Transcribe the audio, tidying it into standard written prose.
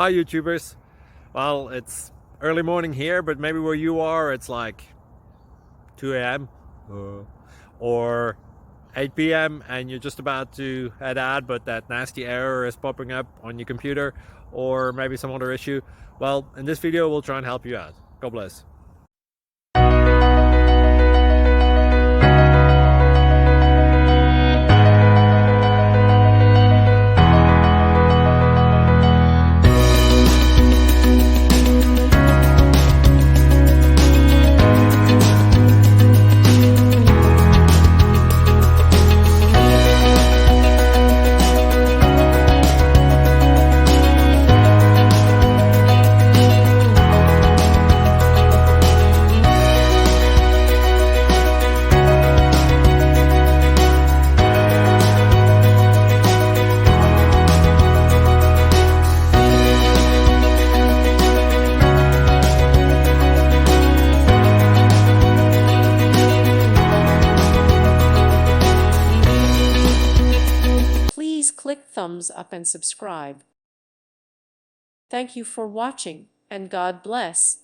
Hi YouTubers. Well, it's early morning here, but maybe where you are it's like 2 a.m. or 8 p.m. and you're just about to head out, but that nasty error is popping up on your computer, or maybe some other issue. Well, in this video we'll try and help you out. God bless. Please click thumbs up and subscribe. Thank you for watching, and God bless.